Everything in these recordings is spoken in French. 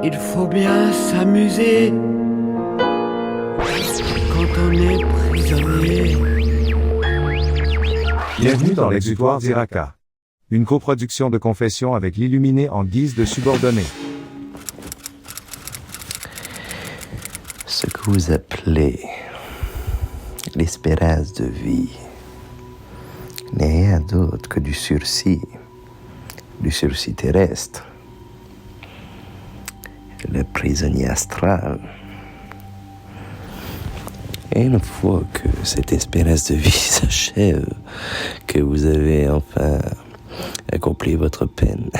Il faut bien s'amuser quand on est prisonnier. Bienvenue dans l'exutoire d'Iraka. Une coproduction de confession avec l'Illuminé en guise de subordonné. Ce que vous appelez l'espérance de vie n'est rien d'autre que du sursis terrestre. Le prisonnier astral. Et une fois que cette espérance de vie s'achève, que vous avez enfin accompli votre peine,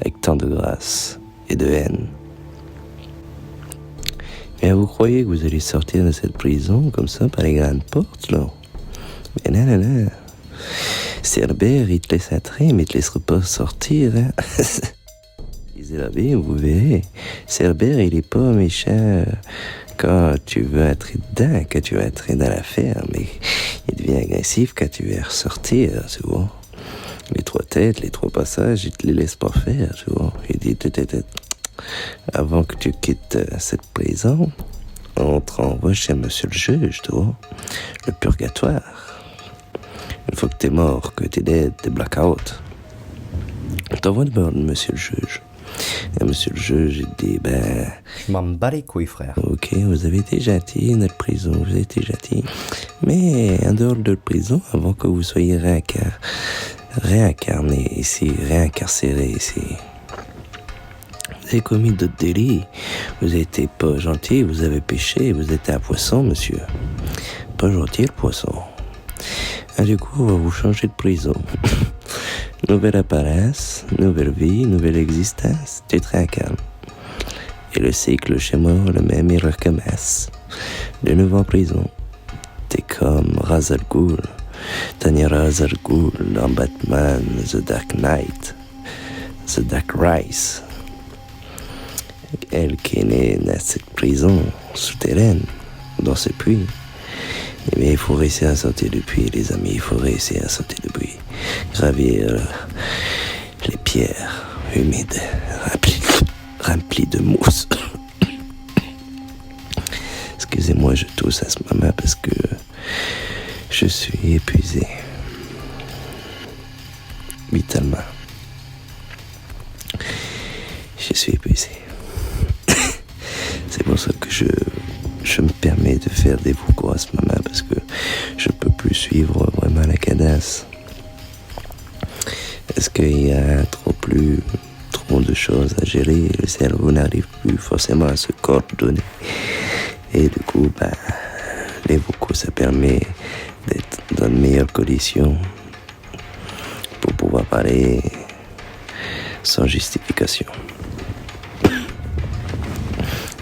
avec tant de grâce et de haine, mais vous croyez que vous allez sortir de cette prison comme ça par les grandes portes, là? Mais non. Cerbère, il te laisse entrer, mais il te laissera pas sortir, hein? Lisez la Bible, vous verrez. Cerbère, il est pas méchant quand tu veux entrer dedans, quand tu veux entrer dans l'affaire, mais il devient agressif quand tu veux ressortir, tu vois. Les 3 têtes, les 3 passages, il te les laisse pas faire, tu vois. Il dit, avant que tu quittes cette prison, on te renvoie chez monsieur le juge, tu vois. Le purgatoire. Une fois que t'es mort, que t'es dead, t'es blackout, on t'envoie devant monsieur le juge. Et monsieur le juge, il dit, Je m'en bats les couilles, frère. ok, vous avez été gentil, notre prison, vous avez été gentil. Mais en dehors de la prison, avant que vous soyez réincarné ici, réincarcéré ici, vous avez commis d'autres délits. Vous avez été pas gentil, vous avez péché, vous êtes un poisson, monsieur. Pas gentil, le poisson. Et du coup, on va vous changer de prison. Nouvelle apparence, nouvelle vie, nouvelle existence, tu te réincarnes. Et le cycle, le schéma, le même, il recommence. De nouveau en prison. T'es comme Ra's al Ghul. Tanya Ra's al Ghul dans Batman, The Dark Knight, The Dark Rise. Elle qui est née dans cette prison souterraine, dans ce puits. Eh bien, il faut réussir à sortir du puits, les amis, il faut réussir à sortir du puits. Gravir les pierres humides, remplies de mousse. Excusez-moi, je tousse à ce moment parce que je suis épuisé. Vitalement. Je suis épuisé. C'est pour ça que je me permets de faire des vocaux à ce moment parce que je peux plus suivre vraiment la cadence. Est-ce qu'il y a trop de choses à gérer, le cerveau n'arrive plus forcément à se coordonner. Et du coup, les vocaux, ça permet d'être dans de meilleures conditions pour pouvoir parler sans justification.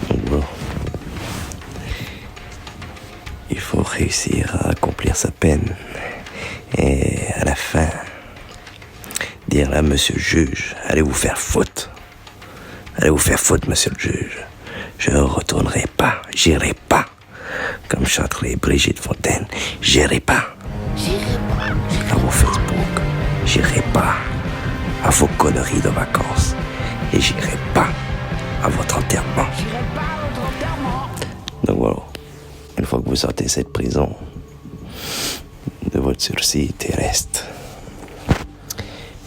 Donc bon, il faut réussir à accomplir sa peine et à la fin dire à monsieur le juge, allez vous faire foutre. Allez vous faire foutre, monsieur le juge. Je ne retournerai pas, j'irai pas. Comme chanterait Brigitte Fontaine, j'irai pas. À vos Facebook, j'irai pas. À vos conneries de vacances. Et j'irai pas à votre enterrement. Donc voilà, une fois que vous sortez de cette prison, de votre sursis terrestre,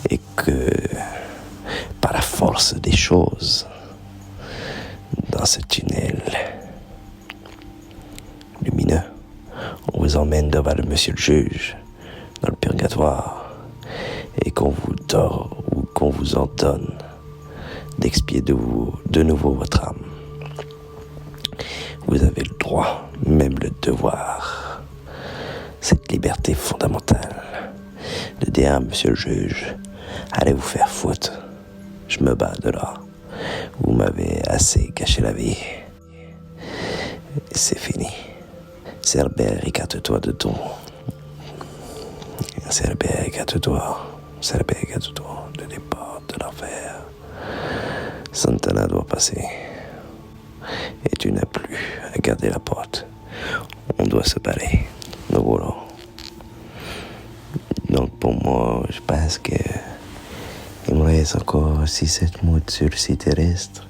et que, par la force des choses, dans ce tunnel lumineux, on vous emmène devant le monsieur le juge, dans le purgatoire, et qu'on vous ordonne d'expier de nouveau votre âme. Vous avez le droit, même le devoir, cette liberté fondamentale, de dire à monsieur le juge, allez vous faire foutre, je me bats de là. Vous m'avez assez caché la vie. C'est fini. Cerbère, écarte-toi de ton. Cerbère, écarte-toi. Cerbère, écarte-toi de les portes de l'enfer. Santana doit passer. Et tu n'as plus à garder la porte. On doit se barrer. Donc voilà. Donc pour moi, je pense que il me reste encore 6-7 mois de sursis terrestre.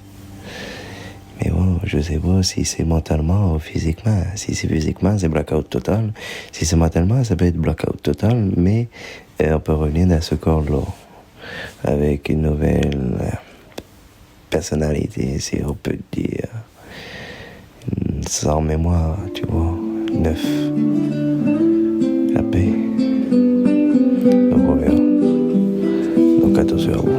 Mais bon, je sais pas si c'est mentalement ou physiquement. Si c'est physiquement, c'est blackout total. Si c'est mentalement, ça peut être blackout total, mais on peut revenir dans ce corps-là avec une nouvelle personnalité, si on peut dire. Sans mémoire, tu vois, neuf. La paix. Donc on verra. Donc attention à vous.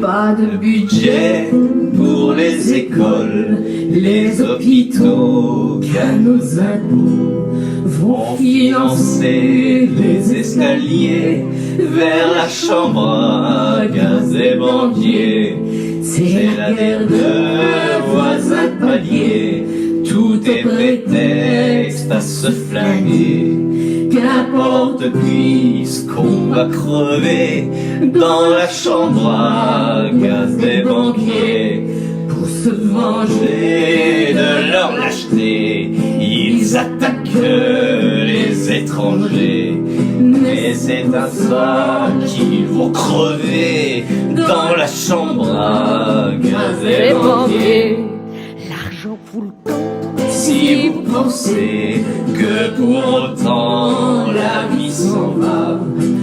Pas de budget pour les écoles, les hôpitaux, car nos impôts vont financer les escaliers vers la chambre à gaz des banquiers. C'est la guerre de voisins de palier, tout est prétexte à se flinguer. Qu'importe puisqu'on va crever dans la chambre à gaz des banquiers. Pour se venger de leur lâcheté, ils attaquent les étrangers. Mais c'est un ça qu'ils vont crever dans la chambre à gaz des banquiers. L'argent pour le camp. Si vous pensez que pour autant la vie s'en va,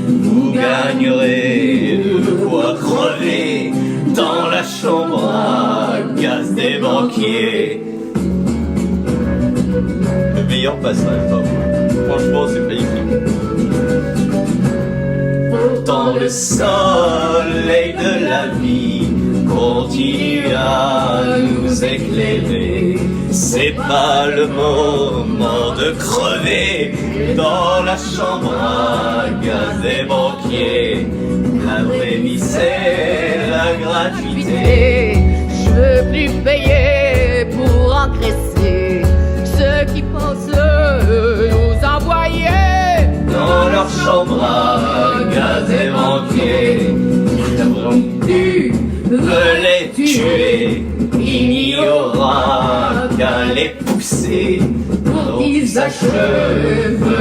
vous gagnerez de quoi crever dans la chambre à gaz des banquiers. Le meilleur passage, pas vous. Franchement, c'est magnifique. Pourtant le soleil de la vie continue à nous éclairer. C'est pas le moment de crever dans la chambre à gaz des banquiers. La vraie vie c'est la gratuité. Je veux plus payer pour engraisser ceux qui pensent nous envoyer Dans leur chambre à gaz des banquiers. Tu veux les tuer, il n'y aura qu'à les pousser. Ils achèvent